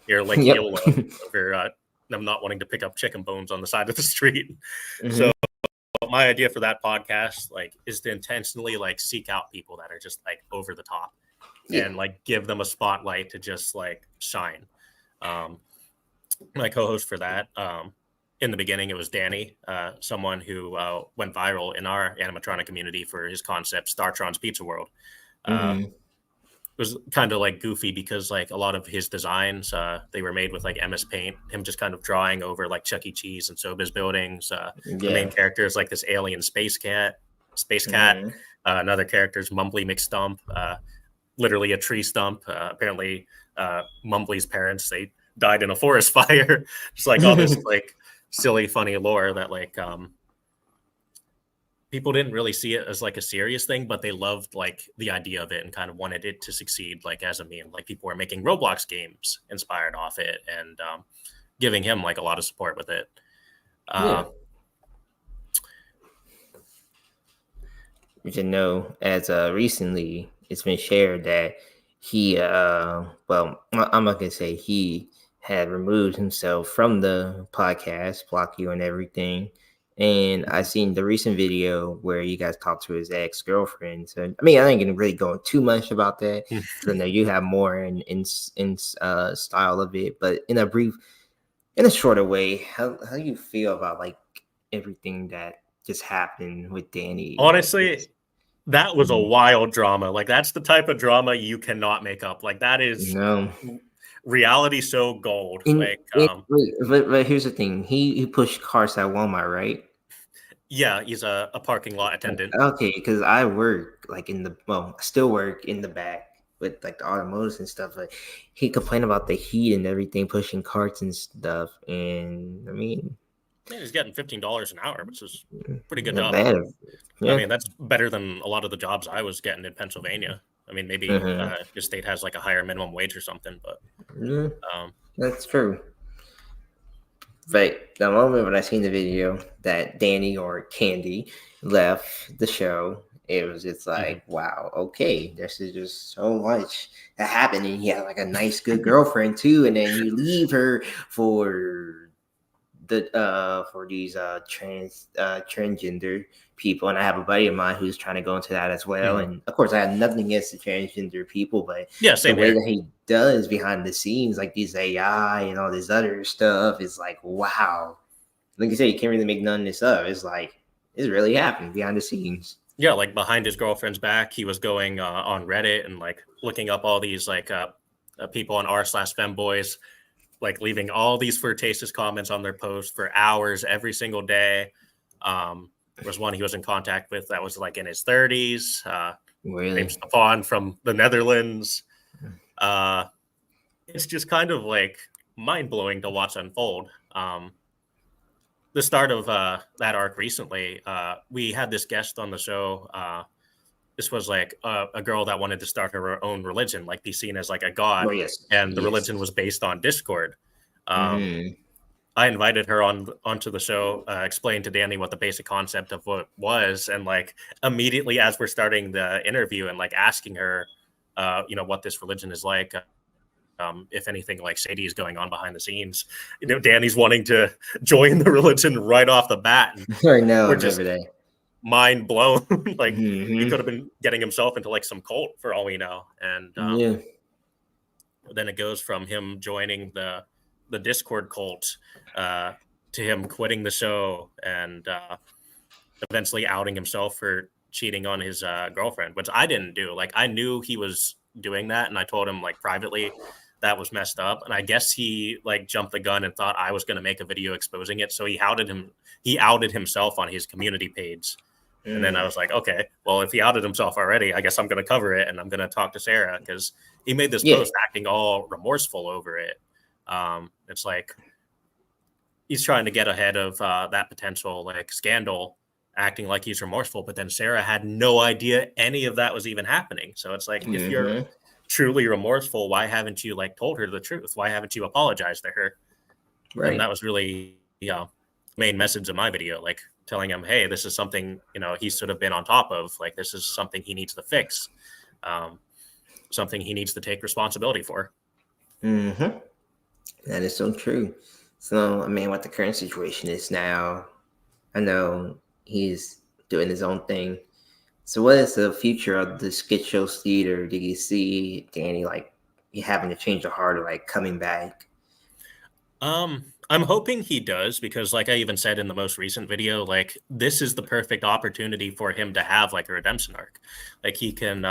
here, like YOLO, over them not wanting to pick up chicken bones on the side of the street. So my idea for that podcast like is to intentionally like seek out people that are just like over the top and like give them a spotlight to just like shine. My co-host for that in the beginning, it was Danny, someone who went viral in our animatronic community for his concept Startron's Pizza World. It was kind of like goofy because like a lot of his designs, they were made with like MS Paint, him just kind of drawing over like Chuck E. Cheese and Soba's buildings. The main character is like this alien space cat. Another character is Mumbly McStump, literally a tree stump. Apparently Mumbly's parents, they died in a forest fire. Just like all this like silly, funny lore that like people didn't really see it as like a serious thing, but they loved like the idea of it and kind of wanted it to succeed like as a meme. Like people were making Roblox games inspired off it and giving him like a lot of support with it. You should know as recently it's been shared that he well, I'm not gonna say he had removed himself from the podcast, block you and everything. And I seen the recent video where you guys talked to his ex-girlfriend. So I mean, I ain't gonna really go too much about that. I know you have more in style of it, but in a shorter way, how you feel about like everything that just happened with Danny? Honestly, that was a wild drama. Like that's the type of drama you cannot make up. Like that is reality so gold. But here's the thing: he pushed cars at Walmart, right? Yeah, he's a parking lot attendant. Okay, because I work like I still work in the back with like the automotives and stuff. Like he complained about the heat and everything, pushing carts and stuff. And I mean, yeah, he's getting $15 an hour, which is pretty good not job. bad. Yeah. I mean, that's better than a lot of the jobs I was getting in Pennsylvania. I mean, maybe your state has like a higher minimum wage or something, but that's true. But the moment when I seen the video that Danny or Candy left the show, it was just like, wow, okay, this is just so much that happened. And he had like a nice, good girlfriend too, and then you leave her for these transgender people. And I have a buddy of mine who's trying to go into that as well. And of course, I have nothing against the transgender people, but the way that he does behind the scenes, like these AI and all this other stuff, is like, wow. Like I said, you can't really make none of this up. It's like it's really happening behind the scenes. Yeah, like behind his girlfriend's back, he was going on Reddit and like looking up all these like people on r/femboys, like leaving all these flirtatious comments on their posts for hours every single day. There was one he was in contact with that was like in his 30s. Really? Named Stefan from the Netherlands. It's just kind of like mind-blowing to watch unfold. The start of that arc recently, we had this guest on the show. This was like a girl that wanted to start her own religion, like be seen as like a god. Oh, yes. And the religion was based on Discord. I invited her onto the show, explained to Danny what the basic concept of what was, and like immediately as we're starting the interview and like asking her, what this religion is like, if anything like shady is going on behind the scenes, Danny's wanting to join the religion right off the bat. I know. We're just mind blown. Like he could have been getting himself into like some cult for all we know. And then it goes from him joining the Discord cult to him quitting the show and eventually outing himself for cheating on his girlfriend, which I didn't do. Like I knew he was doing that, and I told him like privately that was messed up. And I guess he like jumped the gun and thought I was going to make a video exposing it, so he outed himself on his community page. And then I was like, okay, well, if he outed himself already, I guess I'm going to cover it, and I'm going to talk to Sarah because he made this post acting all remorseful over it. It's like he's trying to get ahead of that potential like scandal, acting like he's remorseful, but then Sarah had no idea any of that was even happening. So it's like, if you're truly remorseful, why haven't you like told her the truth? Why haven't you apologized to her? Right. And that was really main message of my video, like telling him, hey, this is something he should have been on top of. Like this is something he needs to fix, something he needs to take responsibility for. That is so true. So, I mean, what the current situation is now, I know he's doing his own thing. So, what is the future of the skit show theater? Did you see Danny like having to change the heart or like coming back? I'm hoping he does because, like I even said in the most recent video, like this is the perfect opportunity for him to have like a redemption arc. Like he can,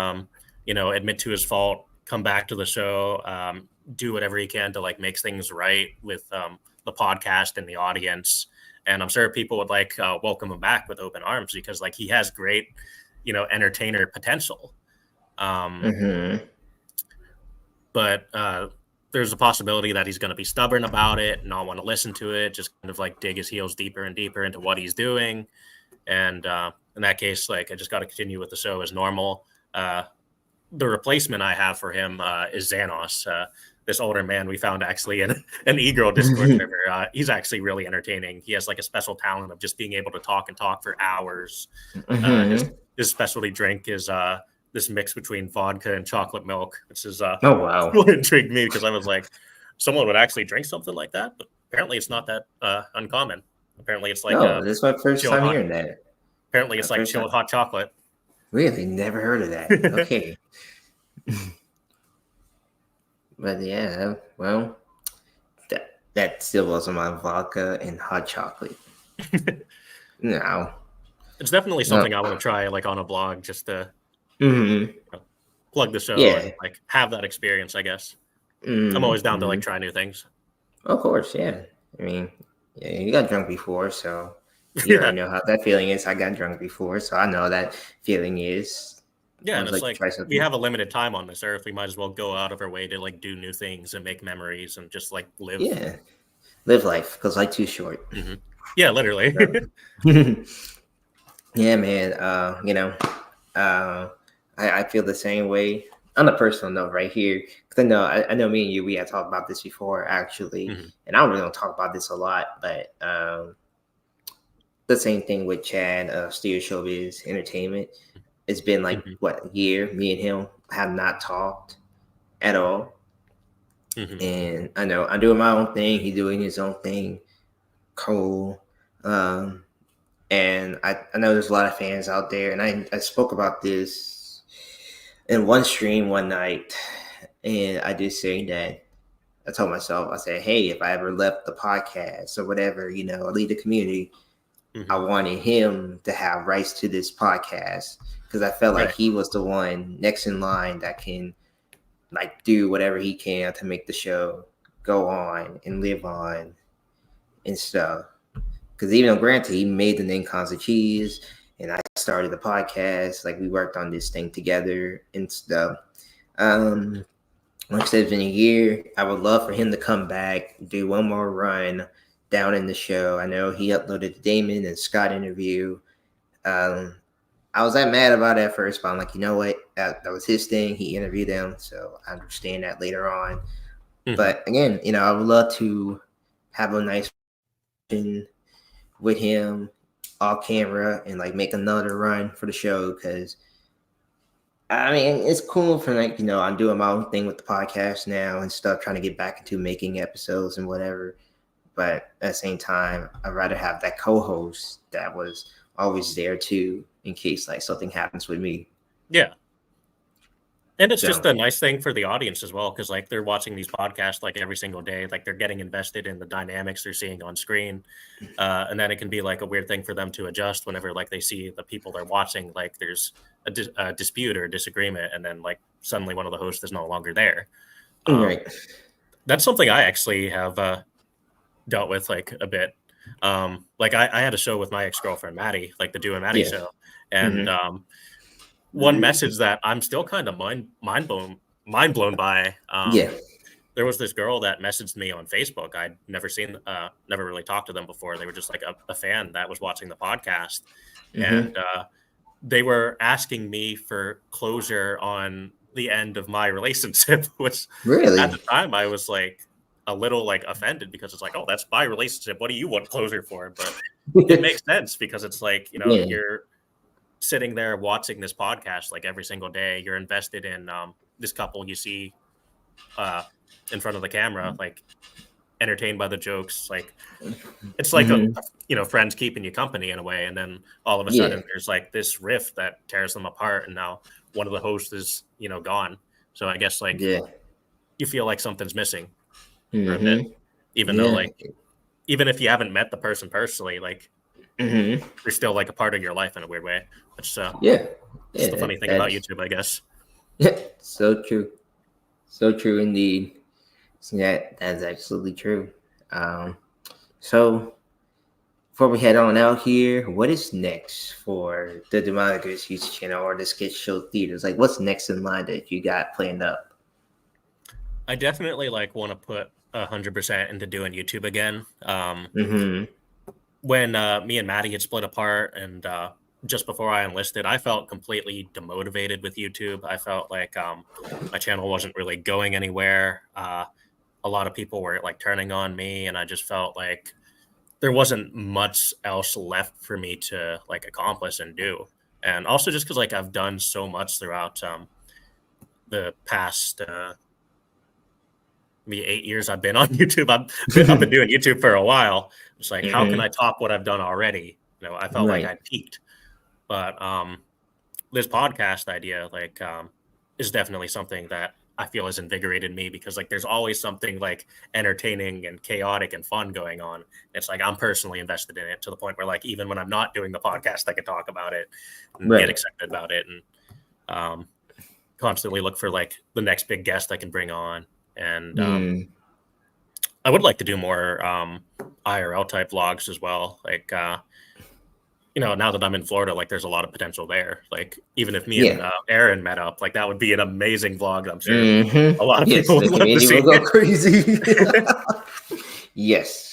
admit to his fault, come back to the show, do whatever he can to like make things right with the podcast and the audience. And I'm sure people would like welcome him back with open arms because like he has great, entertainer potential. But there's a possibility that he's going to be stubborn about it, not want to listen to it, just kind of like dig his heels deeper and deeper into what he's doing. And in that case, like I just got to continue with the show as normal. The replacement I have for him is Xanos, this older man we found actually in an e-girl Discord server. He's actually really entertaining. He has like a special talent of just being able to talk for hours. His specialty drink is this mix between vodka and chocolate milk, which is really intrigued me because I was like, someone would actually drink something like that, but apparently it's not that uncommon. Apparently it's like this is my first time hearing that. Apparently it's like chilled hot chocolate. Really? Never heard of that. Okay. But yeah, well, that still wasn't my vodka and hot chocolate. No. It's definitely something I want to try like on a blog just to plug the show and like have that experience, I guess. I'm always down to like try new things. Of course, yeah. I mean, you got drunk before, so you already know how that feeling is. I got drunk before, so I know that feeling is. Yeah, and Always it's like to like try we something. have a limited time on this earth. We might as well go out of our way to like do new things and make memories and just like live. Yeah, live life because life too short. Hmm. Yeah, literally. Yeah, man. Uh, I feel the same way on a personal note right here because I know me and you we had talked about this before actually, Hmm. and I don't really don't talk about this a lot, but the same thing with Chad, Studio Showbiz Entertainment. It's been like Hmm. what a year. Me and him have not talked at all, Hmm. and I know I'm doing my own thing. He's doing his own thing. Cool. Um, and I know there's a lot of fans out there, and I spoke about this in one stream one night, and I did say that I told myself, I said, hey, if I ever left the podcast or whatever, I lead the community, I Hmm. wanted him to have rights to this podcast because I felt like Right. he was the one next in line that can like do whatever he can to make the show go on and live on and stuff. Because even though granted he made the name Cons of Cheese and I started the podcast, like we worked on this thing together and stuff. Um, like I said, it's been a year. I would love for him to come back, do one more run down in the show. I know he uploaded the Damon and Scott interview. Um, I was that mad about it at first, but I'm like, you know what? That was his thing. He interviewed them, so I understand that later on. Hmm. But again, I would love to have a nice with him off camera and like make another run for the show because I mean it's cool for like I'm doing my own thing with the podcast now and stuff, trying to get back into making episodes and whatever. But at the same time, I'd rather have that co-host that was always there too in case like something happens with me. Yeah. And it's just So a nice thing for the audience as well, because like they're watching these podcasts like every single day, like they're getting invested in the dynamics they're seeing on screen, and then it can be like a weird thing for them to adjust whenever like they see the people they're watching, like there's a dispute or a disagreement, and then like suddenly one of the hosts is no longer there. Um, right, that's something I actually have dealt with like a bit. Like I had a show with my ex-girlfriend Maddie, like the Do and Maddie yeah, show, and mm-hmm. one message that I'm still kind of mind blown by. Yeah, There was this girl that messaged me on Facebook. I'd never really talked to them before. They were just like a fan that was watching the podcast, mm-hmm. and they were asking me for closure on the end of my relationship, which at Really, the time I was like a little like offended because it's like, oh, that's my relationship. What do you want closure for? But it makes sense because it's like, yeah, you're sitting there watching this podcast like every single day. You're invested in this couple you see uh, in front of the camera, like entertained by the jokes. Like it's like mm-hmm. friends keeping you company in a way. And then all of a Yeah, sudden there's like this rift that tears them apart. And now one of the hosts is, gone. So I guess like yeah, you feel like something's missing for a bit, mm-hmm. even though Yeah, like, even if you haven't met the person personally, like mm-hmm. they're still like a part of your life in a weird way. Which Yeah, just the yeah. funny thing about That's YouTube, I guess. so true, so true indeed. So that's absolutely true. Um, so before we head on out here, what is next for the Dewmonic YouTube channel or the sketch show theaters? Like, what's next in line that you got planned up? I definitely like want to put 100% into doing YouTube again. Mm-hmm. When me and Maddie had split apart, and just before I enlisted, I felt completely demotivated with YouTube. I felt like my channel wasn't really going anywhere. A lot of people were like turning on me, and I just felt like there wasn't much else left for me to like accomplish and do. And also just because like I've done so much throughout the past maybe 8 years I've been on YouTube. I've been doing YouTube for a while. It's like, how can Mm-hmm. I top what I've done already? I felt like Right. I'd peaked. But this podcast idea, like, is definitely something that I feel has invigorated me because, like, there's always something like entertaining and chaotic and fun going on. It's like I'm personally invested in it to the point where, like, even when I'm not doing the podcast, I can talk about it and get Right. excited about it, and constantly look for like the next big guest I can bring on. And Mm. I would like to do more IRL type vlogs as well. Like now that I'm in Florida, like there's a lot of potential there. Like even if me and Yeah. Aaron met up, like that would be an amazing vlog. I'm sure Mm-hmm. a lot of Yes, people the would love to community see. will go crazy. Yes.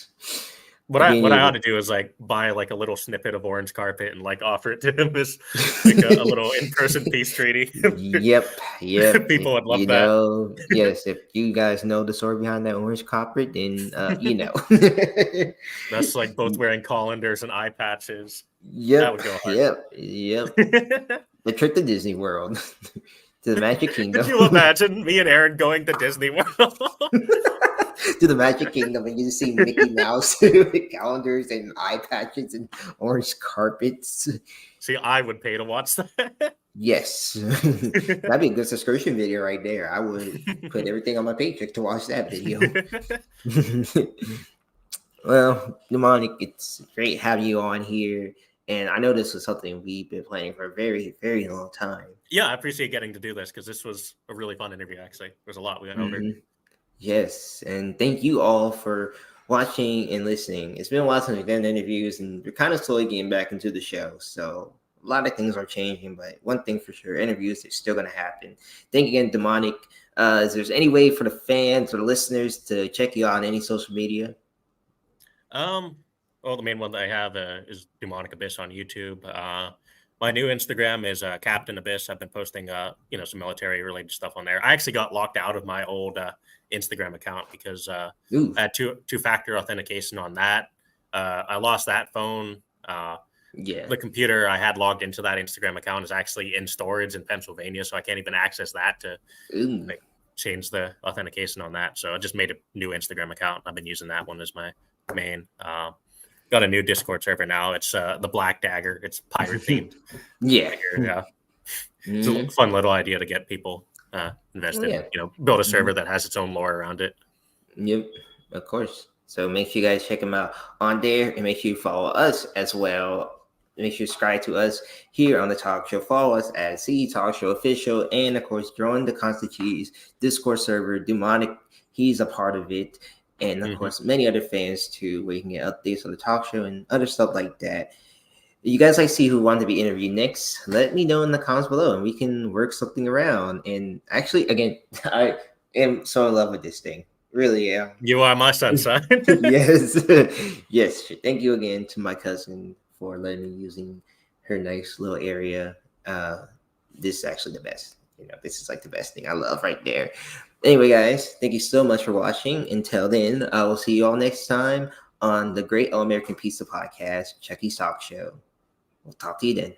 What Being I ought able. to do is like buy like a little snippet of orange carpet and like offer it to him as like a little in-person peace treaty. Yep, yep. If People would love that. yes, if you guys know the story behind that orange carpet, then you know. That's like both wearing colanders and eye patches. That Yep, would go yep. hard. The trip to Disney World, to the Magic Could Kingdom, you imagine me and Aaron going to Disney World? to the Magic Kingdom, and you just see Mickey Mouse with calendars and eye patches and orange carpets. See, I would pay to watch that. Yes, that'd be a good subscription video right there. I would put everything on my paycheck to watch that video. Well, Dewmonic, it's great having you on here. And I know this was something we've been planning for a very, very long time. Yeah, I appreciate getting to do this because this was a really fun interview, actually. There's a lot we went over. Yes. And thank you all for watching and listening. It's been a while since we've done interviews, and we're kind of slowly getting back into the show. So a lot of things are changing, but one thing for sure, interviews are still going to happen. Thank you again, Dewmonic. Is there any way for the fans or the listeners to check you out on any social media? Well, the main one that I have is Dewmonic Abyss on YouTube. My new Instagram is Captain Abyss. I've been posting, some military related stuff on there. I actually got locked out of my old Instagram account because I had two-factor authentication on that. I lost that phone. The computer I had logged into that Instagram account is actually in storage in Pennsylvania, so I can't even access that to change the authentication on that. So I just made a new Instagram account. I've been using that one as my main. Got a new Discord server now. It's the Black Dagger. It's pirate themed. It's a fun little idea to get people invested. Build a server that has its own lore around it. Yep, of course. So make sure you guys check them out on there, and make sure you follow us as well. Make sure you subscribe to us here on the talk show. Follow us at CE Talk Show Official, and of course, join the Constant Cheese Discord server. Dewmonic, he's a part of it. And of course, many other fans too, where you can get updates on the talk show and other stuff like that. You guys like see who want to be interviewed next? Let me know in the comments below, and we can work something around. And actually, again, I am so in love with this thing. Really am. You are my sunshine. Yes, yes. Thank you again to my cousin for letting me using her nice little area. This is actually the best. This is like the best thing I love right there. Anyway, guys, thank you so much for watching. Until then, I will see you all next time on the Great All American Pizza Podcast, Chucky's Talk Show. We'll talk to you then.